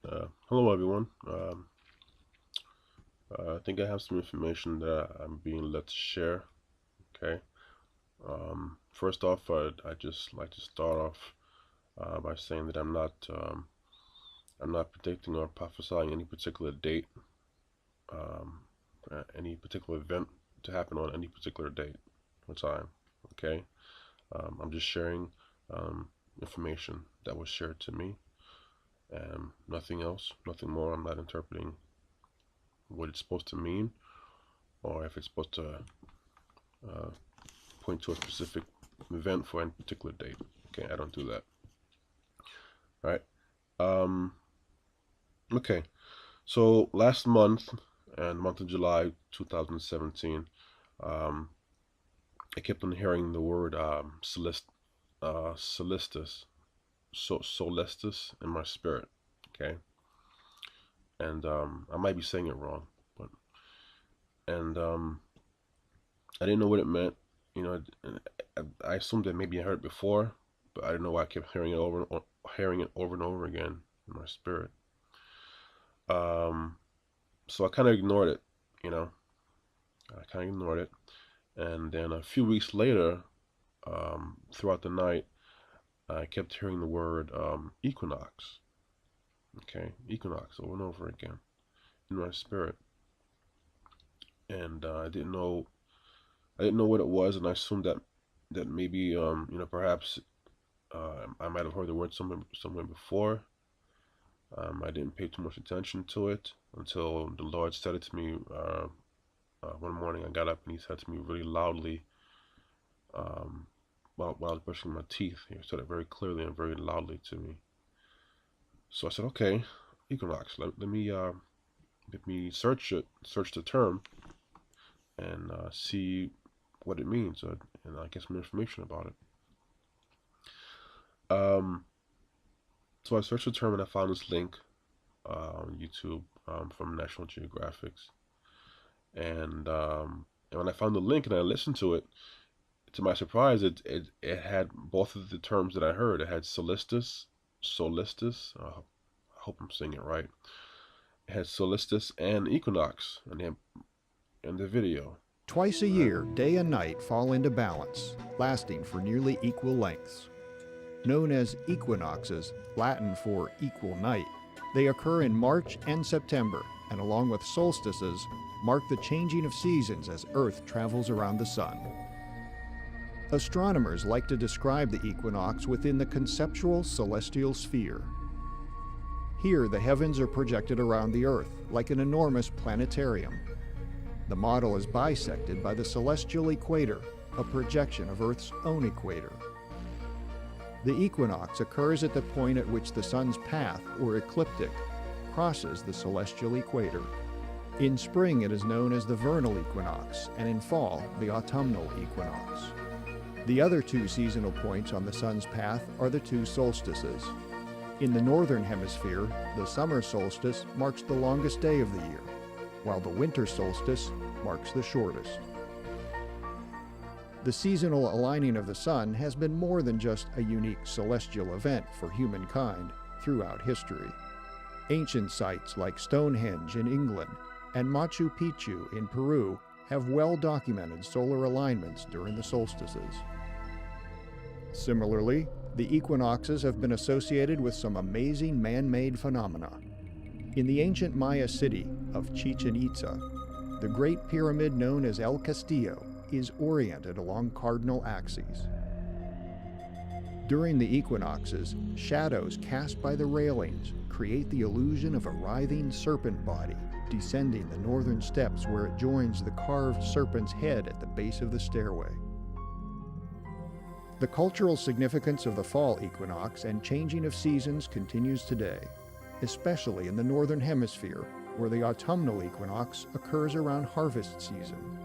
Hello, everyone. I think I have some information that I'm being led to share. Okay. First off, I just like to start off by saying that I'm not predicting or prophesying any particular date, um, any particular event to happen on any particular date or time. Okay. I'm just sharing um, information that was shared to me, and nothing else, nothing more. I'm not interpreting what it's supposed to mean or if it's supposed to uh, point to a specific event for any particular date. Okay, I don't do that. All right. Um, okay. So last month, and month of July 2017, um, I kept on hearing the word solstice, solstice in my spirit. Okay, and I might be saying it wrong, but and I didn't know what it meant. You know, I assumed that maybe I heard it before, but I didn't know why I kept hearing it over and over again in my spirit. Um, so I kind of ignored it. You know, I kind of ignored it, and then a few weeks later, throughout the night, I kept hearing the word equinox. Okay, equinox over and over again in my spirit, and I didn't know what it was, and I assumed that maybe perhaps I might have heard the word somewhere before. I didn't pay too much attention to it until the Lord said it to me one morning. I got up and He said to me really loudly, while I was brushing my teeth. He said it very clearly and very loudly to me. So I said, "Okay, equinox. Let me search the term, and see what it means, and I get some information about it." So I searched the term and I found this link on YouTube from National Geographic, and when I found the link and I listened to it, to my surprise, it had both of the terms that I heard. It had solstice. I hope I'm saying it right. It had solstice and equinox in the video. Twice a year, day and night fall into balance, lasting for nearly equal lengths. Known as equinoxes, Latin for equal night, they occur in March and September, and along with solstices, mark the changing of seasons as Earth travels around the Sun. Astronomers like to describe the equinox within the conceptual celestial sphere. Here, the heavens are projected around the Earth like an enormous planetarium. The model is bisected by the celestial equator, a projection of Earth's own equator. The equinox occurs at the point at which the Sun's path, or ecliptic, crosses the celestial equator. In spring, it is known as the vernal equinox, and in fall, the autumnal equinox. The other two seasonal points on the Sun's path are the two solstices. In the northern hemisphere, the summer solstice marks the longest day of the year, while the winter solstice marks the shortest. The seasonal aligning of the sun has been more than just a unique celestial event for humankind throughout history. Ancient sites like Stonehenge in England and Machu Picchu in Peru have well-documented solar alignments during the solstices. Similarly, the equinoxes have been associated with some amazing man-made phenomena. In the ancient Maya city of Chichen Itza, the Great Pyramid known as El Castillo is oriented along cardinal axes. During the equinoxes, shadows cast by the railings create the illusion of a writhing serpent body descending the northern steps where it joins the carved serpent's head at the base of the stairway. The cultural significance of the fall equinox and changing of seasons continues today, especially in the northern hemisphere, where the autumnal equinox occurs around harvest season.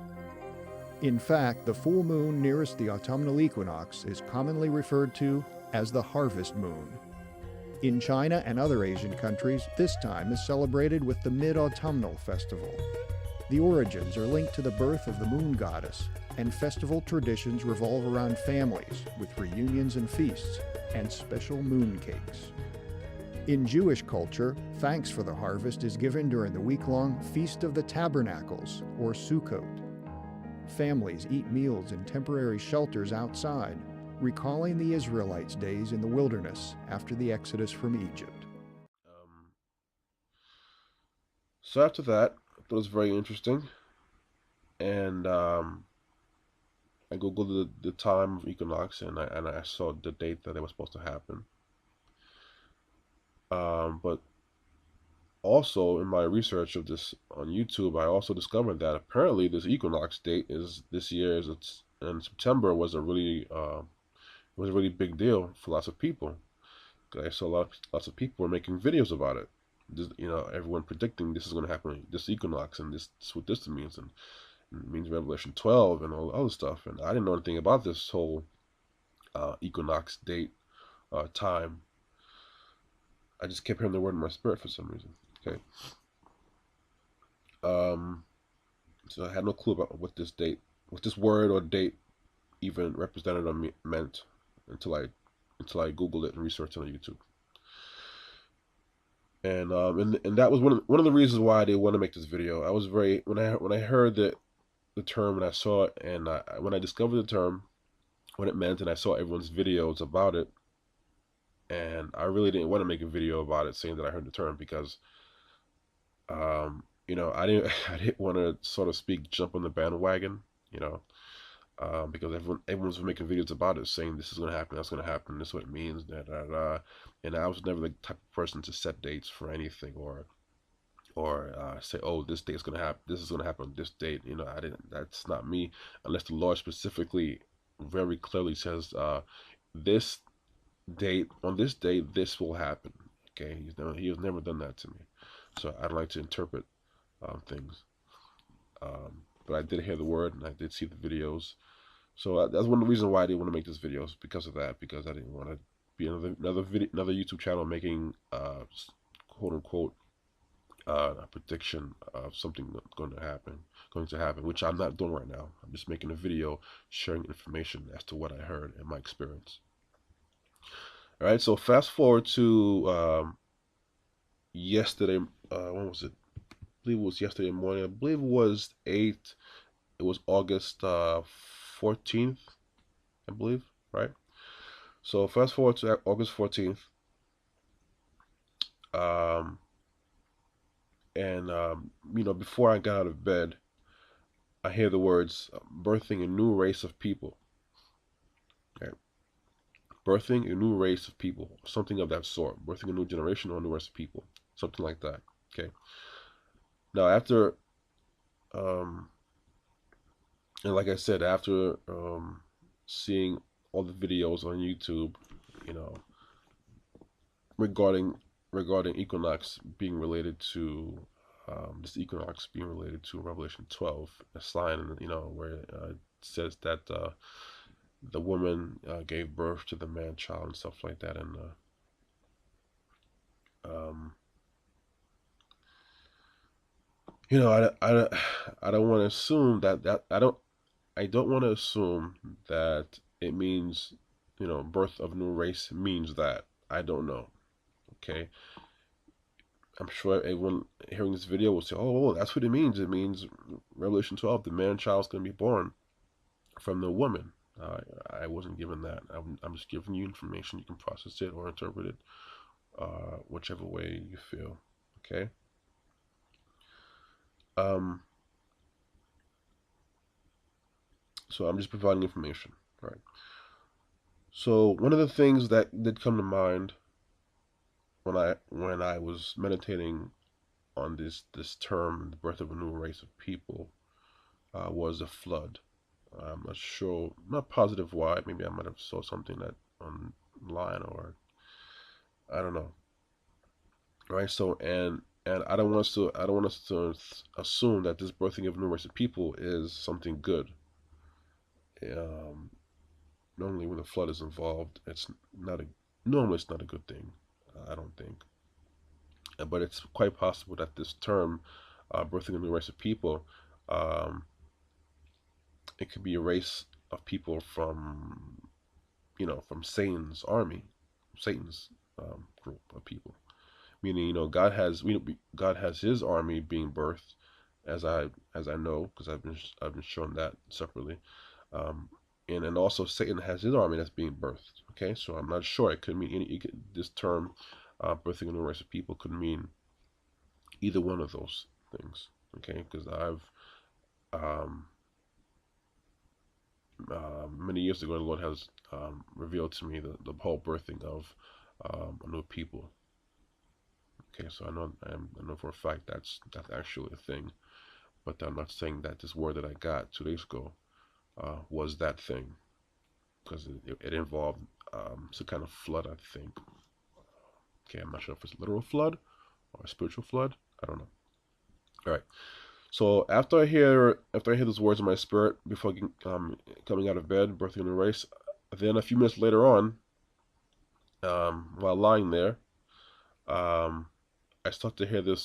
In fact, the full moon nearest the autumnal equinox is commonly referred to as the harvest moon. In China and other Asian countries, this time is celebrated with the Mid-Autumnal Festival. The origins are linked to the birth of the moon goddess, and festival traditions revolve around families with reunions and feasts and special moon cakes. In Jewish culture, thanks for the harvest is given during the week-long Feast of the Tabernacles, or Sukkot. Families eat meals in temporary shelters outside, recalling the Israelites' days in the wilderness after the exodus from Egypt. Um, so after that, I thought it was very interesting, and I googled the time of equinox, and I saw the date that it was supposed to happen. But also in my research of this on YouTube, I also discovered that apparently this equinox date is this year is it's in September was a really big deal for lots of people. 'Cause I saw lots of people were making videos about it. This, everyone predicting this is going to happen this equinox, and this what this means, and it means Revelation 12 and all the other stuff. And I didn't know anything about this whole equinox date time. I just kept hearing the word in my spirit for some reason. Okay. Um, so I had no clue about what this word or date even represented or meant until I googled it and researched it on YouTube. And that was one of the reasons why I did want to make this video. I was very when I heard the term and I saw it, and when I discovered the term, what it meant, and I saw everyone's videos about it, and I really didn't want to make a video about it saying that I heard the term because I didn't I didn't want to, sort of speak, jump on the bandwagon, you know, because everyone's making videos about it, saying this is going to happen, that's going to happen, this is what it means, da, da, da. And I was never the type of person to set dates for anything, or say, oh, this date's going to happen, this is going to happen on this date. I didn't. That's not me, unless the Lord specifically, very clearly says, this date on this date, this will happen. Okay, he has never done that to me, so I don't like to interpret things. But I did hear the word, and I did see the videos. So that's one of the reasons why I didn't want to make this video, is because of that. Because I didn't want to be another YouTube channel making quote unquote a prediction of something that's going to happen, which I'm not doing right now. I'm just making a video sharing information as to what I heard and my experience. All right, so fast forward to yesterday. When was it? I believe it was yesterday morning. I believe it was eight. It was August 14th, I believe, right? So fast forward to August 14th, um, and before I got out of bed, I hear the words "birthing a new race of people." Okay, birthing a new race of people, something of that sort. Birthing a new generation or a new race of people, something like that. Okay. Now after, um, and like I said, after seeing all the videos on YouTube, you know, regarding equinox being related to this equinox being related to Revelation 12, a sign, where it says that the woman gave birth to the man child and stuff like that, and um, I don't want to assume that I don't want to assume that it means, birth of new race means that. I don't know. Okay, I'm sure everyone hearing this video will say, "Oh, that's what it means. It means Revelation 12, the man child's going to be born from the woman." I wasn't given that. I'm just giving you information. You can process it or interpret it, whichever way you feel. Okay. Um. So I'm just providing information. All right. So one of the things that did come to mind when I was meditating on this term, the birth of a new race of people, was a flood. I'm not sure, not positive why. Maybe I might have saw something that online, or I don't know. Right. So and I don't want us to assume that this birthing of a new race of people is something good. Um, Normally when a flood is involved, it's not a good thing. I don't think. But it's quite possible that this term, birthing a new race of people, um, it could be a race of people from Satan's army, Satan's group of people. meaning God has His army being birthed, as I know, because I've been shown that separately. Um, and also Satan has his army that's being birthed. Okay, so I'm not sure. It could mean this term, birthing a new race of people, could mean either one of those things. Okay, because I've um, many years ago, the Lord has revealed to me the whole birthing of a new people. Okay, so I know for a fact that's actually a thing, but I'm not saying that this word that I got 2 days ago was that thing, because it involved some kind of flood, I think. Okay, I'm not sure if it's a literal flood or a spiritual flood. I don't know. All right. So after I hear those words in my spirit before coming out of bed, birthing a new race, then a few minutes later on, while lying there, um, I start to hear the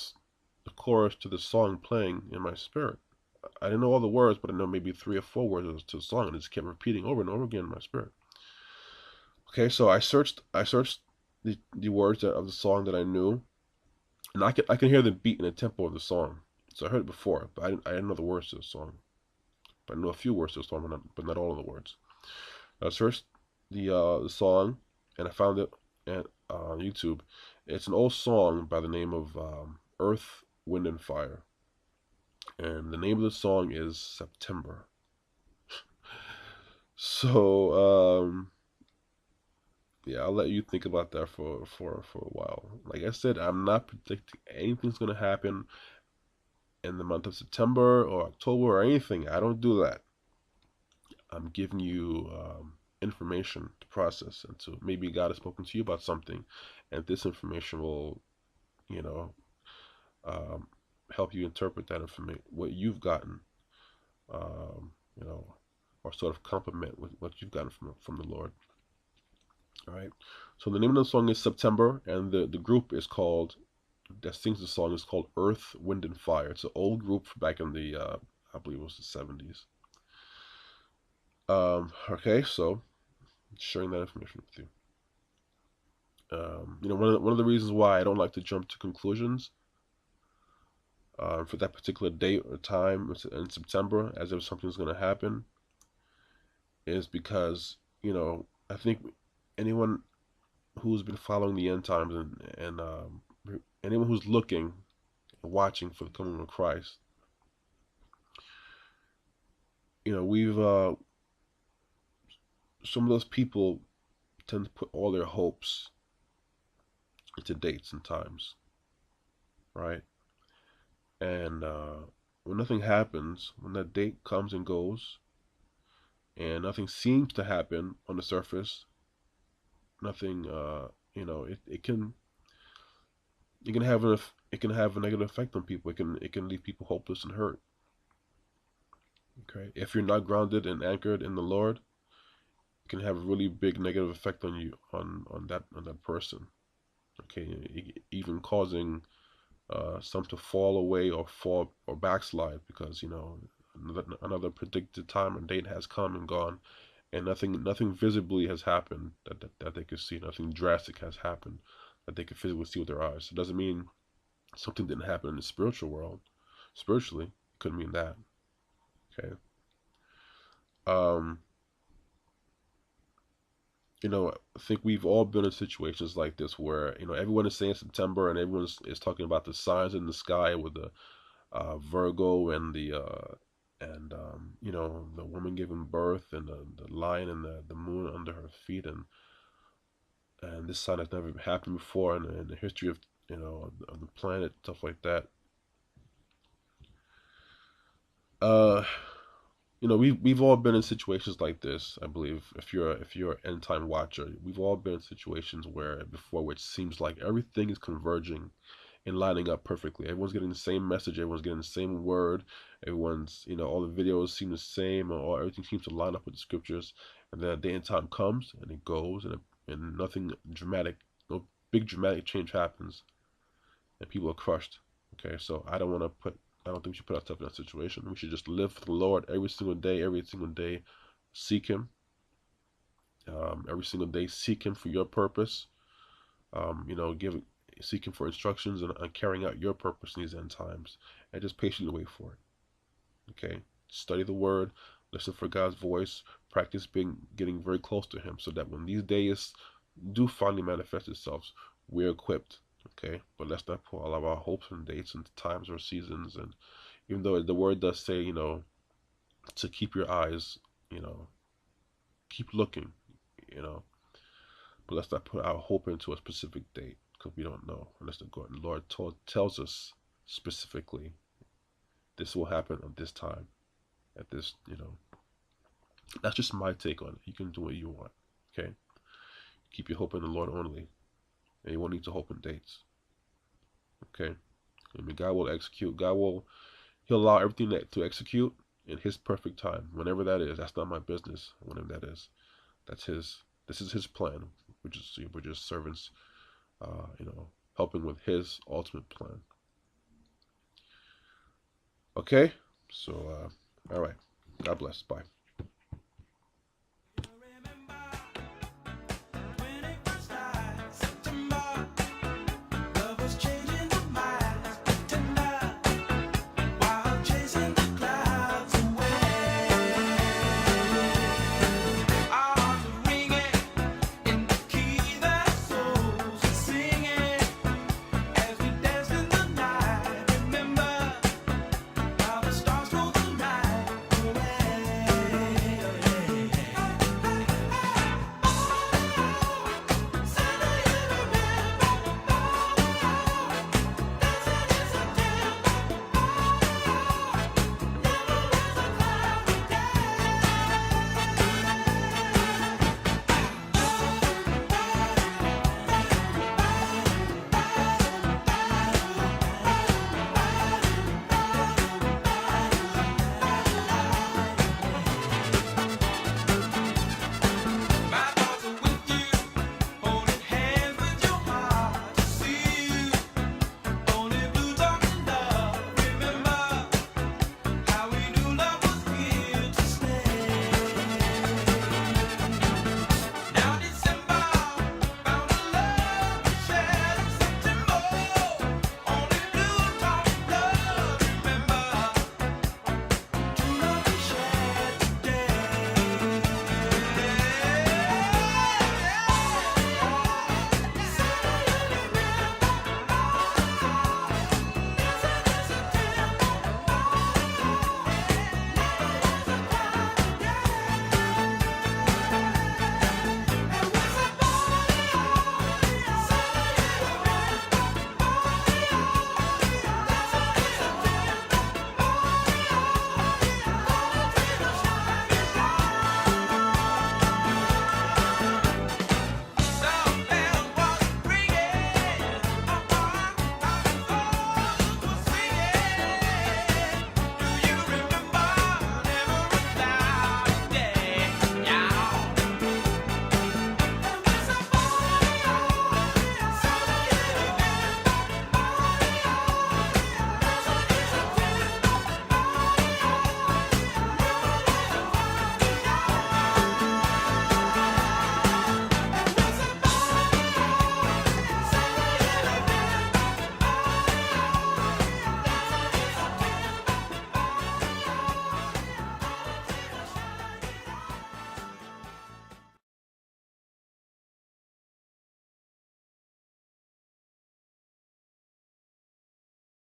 chorus to the song playing in my spirit. I didn't know all the words, but I know maybe 3 or 4 words to the song, and it just kept repeating over and over again in my spirit. Okay, so I searched the words of the song that I knew, and I can hear the beat and the tempo of the song. So I heard it before, but I didn't know the words to the song. But I know a few words to the song, but not all of the words. I searched the song, and I found it on YouTube. It's an old song by the name of Earth, Wind, and Fire, and the name of the song is September. So yeah, I'll let you think about that for a while. Like I said, I'm not predicting anything's gonna happen in the month of September or October or anything. I don't do that. I'm giving you information to process, and to maybe God has spoken to you about something, and this information will, you know, um, help you interpret that information, what you've gotten, um, you know, or sort of complement with what you've gotten from the Lord. All right. So the name of the song is September, and the group is called that sings the song is called Earth, Wind, and Fire. It's an old group back in the I believe it was the 70s. Okay, so sharing that information with you. One of the reasons why I don't like to jump to conclusions for that particular date or time in September, as if something's going to happen, is because I think anyone who's been following the end times and anyone who's looking and watching for the coming of Christ, we've some of those people tend to put all their hopes into dates and times, right? And when nothing happens, when that date comes and goes, and nothing seems to happen on the surface, nothing, it can have a negative effect on people. It can leave people hopeless and hurt. Okay, if you're not grounded and anchored in the Lord, it can have a really big negative effect on you, on that person. Okay, even causing some to fall away or fall or backslide, because another predicted time and date has come and gone, and nothing visibly has happened that they could see. Nothing drastic has happened that they could physically see with their eyes. It doesn't mean something didn't happen in the spiritual world. Spiritually, it could mean that. Okay. Um, I think we've all been in situations like this where everyone is saying September, and everyone is talking about the signs in the sky with the Virgo and the woman giving birth, and the lion and the moon under her feet, and this sign has never happened before in the history of the planet, stuff like that. Uh, we've all been in situations like this. I believe if you're an end time watcher, we've all been in situations where before, which seems like everything is converging and lining up perfectly. Everyone's getting the same message. Everyone's getting the same word. Everyone's, all the videos seem the same, or everything seems to line up with the scriptures. And then a day and time comes, and it goes, and nothing dramatic, no big dramatic change happens, and people are crushed. Okay, so I don't think we should put ourselves in that situation. We should just live for the Lord every single day, seek Him, every single day, seek Him for your purpose. Give seeking for instructions and carrying out your purpose in these end times, and just patiently wait for it. Okay? Study the word, listen for God's voice, practice getting very close to him so that when these days do finally manifest itself, we're equipped. Okay? But let's not put all of our hopes and dates and times or seasons. And even though the word does say, to keep your eyes, keep looking, you know, but let's not put our hope into a specific date because we don't know unless the Lord tells us specifically this will happen at this time, at this, That's just my take on it. You can do what you want, okay? Keep your hope in the Lord only, and you won't need to hope in dates, okay? I mean, God will execute. He'll allow everything to execute in His perfect time, whenever that is. That's not my business. Whenever that is, that's His. This is His plan. We're just servants, helping with His ultimate plan. Okay, so all right. God bless. Bye.